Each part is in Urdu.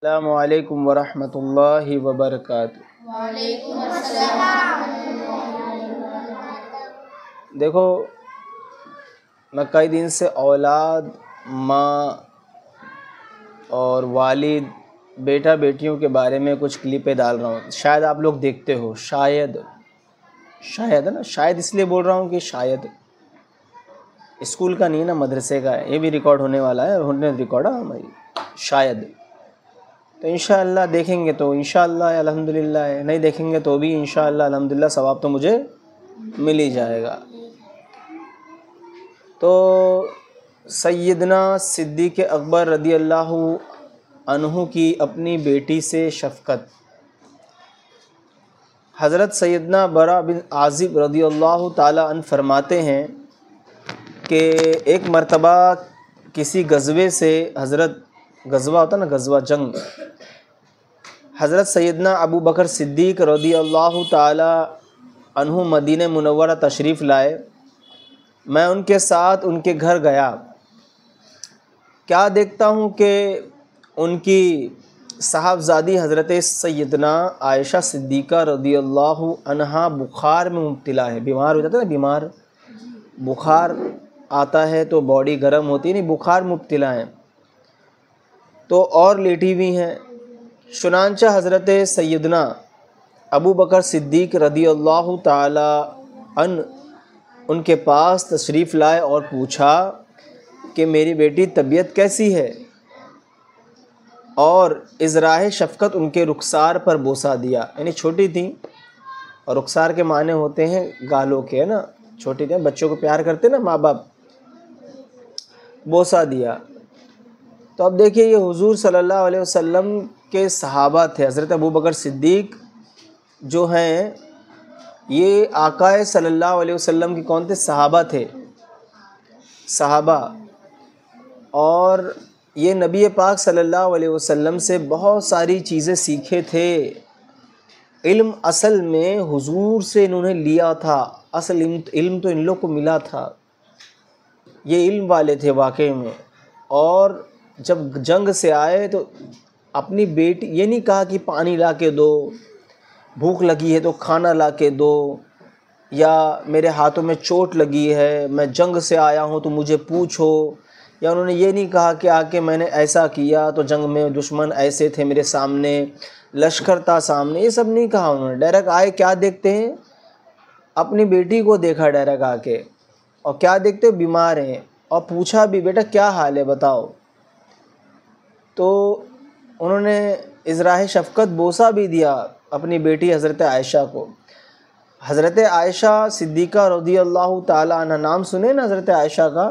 السلام علیکم ورحمۃ اللہ وبرکاتہ۔ وعلیکم السلام۔ دیکھو، میں کئی دن سے اولاد، ماں اور والد، بیٹا بیٹیوں کے بارے میں کچھ کلپیں ڈال رہا ہوں، شاید آپ لوگ دیکھتے ہو، شاید ہے نا، شاید اس لیے بول رہا ہوں کہ شاید اسکول کا نہیں ہے نا، مدرسے کا ہے، یہ بھی ریکارڈ ہونے والا ہے، اور ہونے ریکارڈ ہماری شاید، تو انشاءاللہ دیکھیں گے تو انشاءاللہ الحمدللہ ہے، نہیں دیکھیں گے تو بھی انشاءاللہ الحمدللہ ثواب تو مجھے مل ہی جائے گا۔ تو سیدنا صدیق اکبر رضی اللہ عنہ کی اپنی بیٹی سے شفقت۔ حضرت سیدنا برا بن عازب رضی اللہ تعالی عنہ فرماتے ہیں کہ ایک مرتبہ کسی غزوے سے غزوہ ہوتا نا، غزوہ جنگ، حضرت سیدنا ابو بکر صدیق رضی اللہ تعالی عنہ مدینہ منورہ تشریف لائے۔ میں ان کے ساتھ ان کے گھر گیا، کیا دیکھتا ہوں کہ ان کی صاحبزادی حضرت سیدنا عائشہ صدیقہ رضی اللہ عنہا بخار میں مبتلا ہے، بیمار ہو جاتا ہے نا، بیمار بخار آتا ہے تو باڈی گرم ہوتی ہے، نہیں بخار مبتلا ہے تو اور لیٹی ہوئی ہیں۔ چنانچہ حضرت سیدنا ابو بکر صدیق رضی اللہ تعالی عنہ ان کے پاس تشریف لائے اور پوچھا کہ میری بیٹی طبیعت کیسی ہے، اور ازراہ شفقت ان کے رخسار پر بوسہ دیا، یعنی چھوٹی تھیں اور رخسار کے معنی ہوتے ہیں گالوں کے، ہے نا، چھوٹی تھیں، بچوں کو پیار کرتے نا ماں باپ، بوسہ دیا۔ تو اب دیکھیے، یہ حضور صلی اللہ علیہ وسلم کے صحابہ تھے، حضرت ابو بکر صدیق جو ہیں یہ آقا صلی اللہ علیہ وسلم کی کون تھے؟ صحابہ تھے، صحابہ، اور یہ نبی پاک صلی اللہ علیہ وسلم سے بہت ساری چیزیں سیکھے تھے۔ علم اصل میں حضور سے انہوں نے لیا تھا، اصل علم تو ان لوگ کو ملا تھا، یہ علم والے تھے واقعی میں۔ اور جب جنگ سے آئے تو اپنی بیٹی، یہ نہیں کہا کہ پانی لا کے دو، بھوک لگی ہے تو کھانا لا کے دو، یا میرے ہاتھوں میں چوٹ لگی ہے، میں جنگ سے آیا ہوں تو مجھے پوچھو، یا انہوں نے یہ نہیں کہا کہ آ کے میں نے ایسا کیا تو جنگ میں دشمن ایسے تھے میرے سامنے، لشکر تھا سامنے، یہ سب نہیں کہا انہوں نے۔ ڈائریکٹ آئے، کیا دیکھتے ہیں؟ اپنی بیٹی کو دیکھا ڈائریکٹ آ کے، اور کیا دیکھتے؟ بیمار ہیں، اور پوچھا بھی بیٹا کیا حال ہے بتاؤ، تو انہوں نے ازراہ شفقت بوسہ بھی دیا اپنی بیٹی حضرت عائشہ کو۔ حضرت عائشہ صدیقہ رضی اللہ تعالی عنہ، نام سنے نا حضرت عائشہ کا؟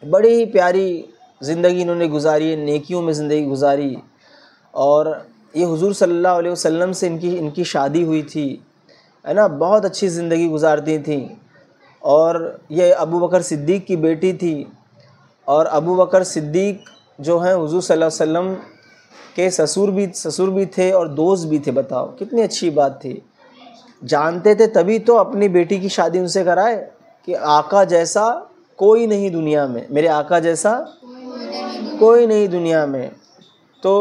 بڑی ہی پیاری زندگی انہوں نے گزاری ہے، نیکیوں میں زندگی گزاری، اور یہ حضور صلی اللہ علیہ وسلم سے ان کی شادی ہوئی تھی، ہے نا، بہت اچھی زندگی گزارتی تھیں، اور یہ ابو بکر صدیق کی بیٹی تھی، اور ابو بکر صدیق جو ہیں حضور صلی اللہ علیہ وسلم کے سسر بھی تھے اور دوست بھی تھے۔ بتاؤ کتنی اچھی بات تھی، جانتے تھے تبھی تو اپنی بیٹی کی شادی ان سے کرائے کہ آقا جیسا کوئی نہیں دنیا میں، میرے آقا جیسا کوئی نہیں دنیا میں۔ تو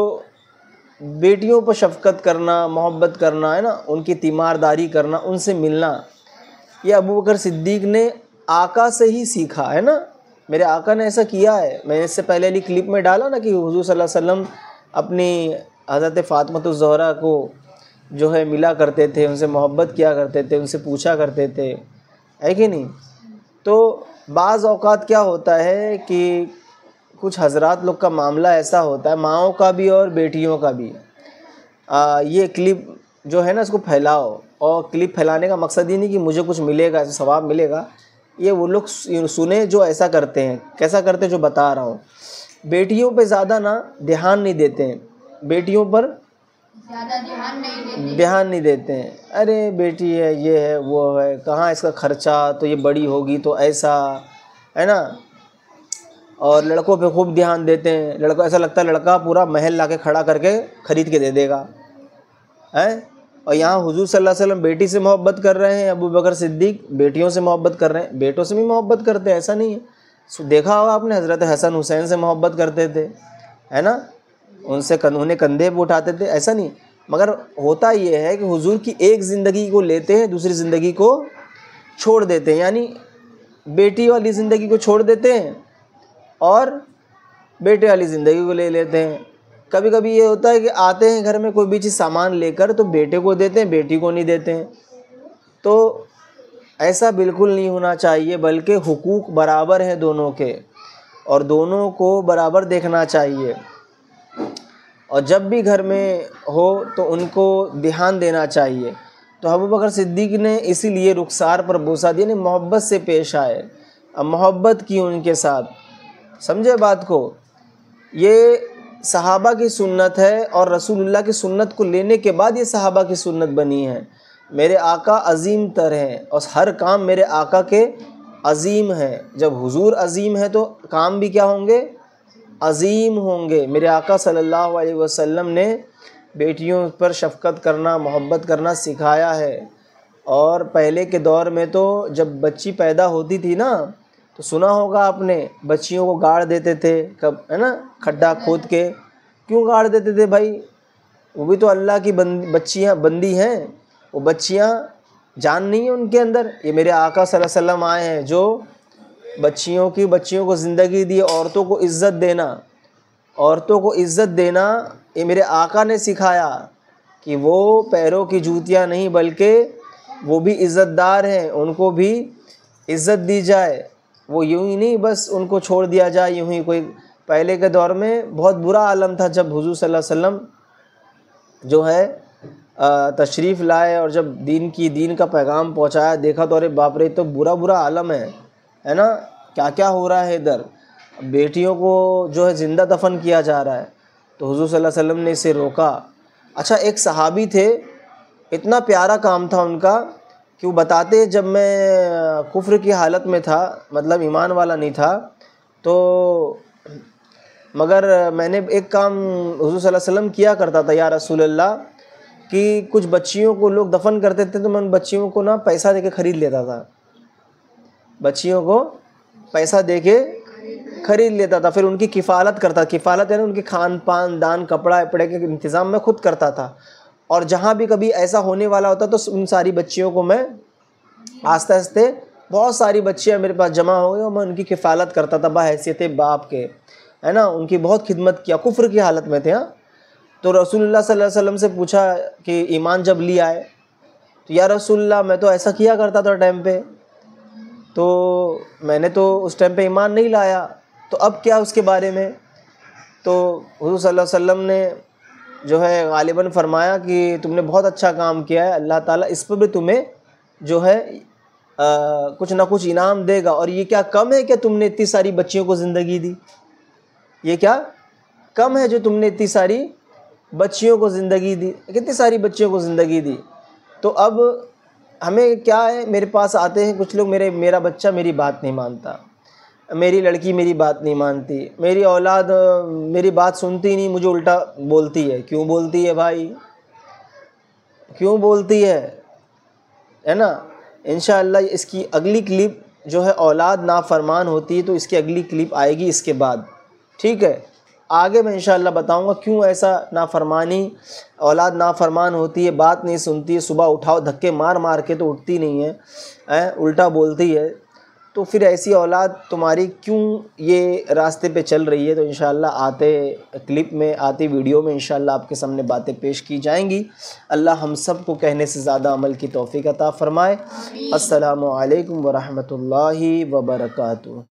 بیٹیوں پر شفقت کرنا، محبت کرنا، ہے نا، ان کی تیمارداری کرنا، ان سے ملنا، یہ ابو بکر صدیق نے آقا سے ہی سیکھا، ہے نا، میرے آقا نے ایسا کیا ہے۔ میں نے اس سے پہلے علی کلپ میں ڈالا نا کہ حضور صلی اللہ علیہ وسلم اپنی حضرت فاطمۃ الزہرا کو جو ہے ملا کرتے تھے، ان سے محبت کیا کرتے تھے، ان سے پوچھا کرتے تھے، ہے کہ نہیں؟ تو بعض اوقات کیا ہوتا ہے کہ کچھ حضرات لوگ کا معاملہ ایسا ہوتا ہے، ماؤں کا بھی اور بیٹیوں کا بھی، یہ کلپ جو ہے نا اس کو پھیلاؤ، اور کلپ پھیلانے کا مقصد یہ نہیں کہ مجھے کچھ ملے گا، ایسا ثواب ملے گا، یہ وہ لوگ سنیں جو ایسا کرتے ہیں، کیسا کرتے ہیں جو بتا رہا ہوں۔ بیٹیوں پہ زیادہ دھیان نہیں دیتے ہیں، بیٹیوں پر دھیان نہیں دیتے ہیں، ارے بیٹی ہے، یہ ہے، وہ ہے، کہاں اس کا خرچہ، تو یہ بڑی ہوگی تو ایسا، ہے نا، اور لڑکوں پہ خوب دھیان دیتے ہیں، لڑکوں ایسا لگتا ہے لڑکا پورا محل لا کے کھڑا کر کے خرید کے دے دے گا، اور یہاں حضور صلی اللہ علیہ وسلم بیٹی سے محبت کر رہے ہیں، ابو بکر صدیق بیٹیوں سے محبت کر رہے ہیں، بیٹوں سے بھی محبت کرتے ہیں، ایسا نہیں ہے، دیکھا ہوگا آپ نے حضرت حسن حسین سے محبت کرتے تھے، ہے نا، ان سے انہیں کندھے پہ اٹھاتے تھے، ایسا نہیں، مگر ہوتا یہ ہے کہ حضور کی ایک زندگی کو لیتے ہیں، دوسری زندگی کو چھوڑ دیتے ہیں، یعنی بیٹی والی زندگی کو چھوڑ دیتے ہیں اور بیٹے والی زندگی کو لے لیتے ہیں۔ کبھی کبھی یہ ہوتا ہے کہ آتے ہیں گھر میں کوئی بھی چیز سامان لے کر تو بیٹے کو دیتے ہیں، بیٹی کو نہیں دیتے ہیں، تو ایسا بالکل نہیں ہونا چاہیے، بلکہ حقوق برابر ہیں دونوں کے اور دونوں کو برابر دیکھنا چاہیے، اور جب بھی گھر میں ہو تو ان کو دھیان دینا چاہیے۔ تو ابو بکر صدیق نے اسی لیے رخسار پر بوسہ دیا، یعنی محبت سے پیش آئے، اب محبت کی ان کے ساتھ، سمجھے بات کو۔ یہ صحابہ کی سنت ہے اور رسول اللہ کی سنت کو لینے کے بعد یہ صحابہ کی سنت بنی ہے۔ میرے آقا عظیم تر ہیں اور ہر کام میرے آقا کے عظیم ہیں، جب حضور عظیم ہے تو کام بھی کیا ہوں گے؟ عظیم ہوں گے۔ میرے آقا صلی اللہ علیہ وسلم نے بیٹیوں پر شفقت کرنا، محبت کرنا سکھایا ہے، اور پہلے کے دور میں تو جب بچی پیدا ہوتی تھی نا تو سنا ہوگا آپ نے، بچیوں کو گاڑ دیتے تھے، ہے نا، کھڈا کھود کے۔ کیوں گاڑ دیتے تھے بھائی؟ وہ بھی تو اللہ کی بچیاں بندی ہیں، وہ بچیاں جان نہیں ہے ان کے اندر۔ یہ میرے آقا صلی اللہ علیہ وسلم آئے ہیں جو بچیوں کو زندگی دی، عورتوں کو عزت دینا، عورتوں کو عزت دینا یہ میرے آقا نے سکھایا، کہ وہ پیروں کی جوتیاں نہیں بلکہ وہ بھی عزت دار ہیں، ان کو بھی عزت دی جائے، وہ یوں ہی نہیں بس ان کو چھوڑ دیا جائے یوں ہی کوئی۔ پہلے کے دور میں بہت برا عالم تھا، جب حضور صلی اللہ علیہ وسلم جو ہے تشریف لائے اور جب دین کا پیغام پہنچایا، دیکھا تو ارے باپ رے، تو برا عالم ہے نا، کیا کیا ہو رہا ہے ادھر، بیٹیوں کو جو ہے زندہ دفن کیا جا رہا ہے، تو حضور صلی اللہ علیہ وسلم نے اسے روکا۔ اچھا، ایک صحابی تھے، اتنا پیارا کام تھا ان کا کہ وہ بتاتے، جب میں کفر کی حالت میں تھا، مطلب ایمان والا نہیں تھا، تو مگر میں نے ایک کام حضور صلی اللہ علیہ وسلم کیا کرتا تھا یا رسول اللہ، کہ کچھ بچیوں کو لوگ دفن کرتے تھے تو میں ان بچیوں کو نا پیسہ دے کے خرید لیتا تھا، بچیوں کو پیسہ دے کے خرید لیتا تھا، پھر ان کی کفالت کرتا، کفالت یعنی ان کے کھان پان، دان، کپڑا اپڑے کے انتظام میں خود کرتا تھا، اور جہاں بھی کبھی ایسا ہونے والا ہوتا تو ان ساری بچیوں کو میں آہستہ آہستہ، بہت ساری بچیاں میرے پاس جمع ہو گئی اور میں ان کی کفالت کرتا تھا بحیثیت باپ کے، ہے نا، ان کی بہت خدمت کیا، کفر کی حالت میں تھے۔ ہاں، تو رسول اللہ صلی اللہ علیہ وسلم سے پوچھا کہ ایمان جب لی آئے تو یا رسول اللہ میں تو ایسا کیا کرتا تھا ٹائم پہ، تو میں نے تو اس ٹائم پہ ایمان نہیں لایا، تو اب کیا اس کے بارے میں؟ تو حضور صلی اللہ علیہ وسلم نے جو ہے غالباً فرمایا کہ تم نے بہت اچھا کام کیا ہے، اللہ تعالیٰ اس پر بھی تمہیں جو ہے کچھ نہ کچھ انعام دے گا، اور یہ کیا کم ہے کہ تم نے اتنی ساری بچیوں کو زندگی دی؟ یہ کیا کم ہے جو تم نے اتنی ساری بچیوں کو زندگی دی؟ کتنی ساری بچیوں کو زندگی دی؟ تو اب ہمیں کیا ہے، میرے پاس آتے ہیں کچھ لوگ، میرا بچہ میری بات نہیں مانتا، میری لڑکی میری بات نہیں مانتی، میری اولاد میری بات سنتی نہیں، مجھے الٹا بولتی ہے۔ کیوں بولتی ہے بھائی؟ کیوں بولتی ہے نا؟ انشاءاللہ اس کی اگلی کلپ جو ہے اولاد نافرمان ہوتی ہے، تو اس کی اگلی کلپ آئے گی اس کے بعد، ٹھیک ہے؟ آگے میں انشاءاللہ بتاؤں گا کیوں ایسا نافرمانی، اولاد نافرمان ہوتی ہے، بات نہیں سنتی ہے، صبح اٹھاؤ دھکے مار مار کے تو اٹھتی نہیں ہے، الٹا بولتی ہے، تو پھر ایسی اولاد تمہاری کیوں یہ راستے پہ چل رہی ہے؟ تو انشاءاللہ آتے کلپ میں، آتی ویڈیو میں انشاءاللہ آپ کے سامنے باتیں پیش کی جائیں گی۔ اللہ ہم سب کو کہنے سے زیادہ عمل کی توفیق عطا فرمائے۔ السلام علیکم ورحمۃ اللہ وبرکاتہ۔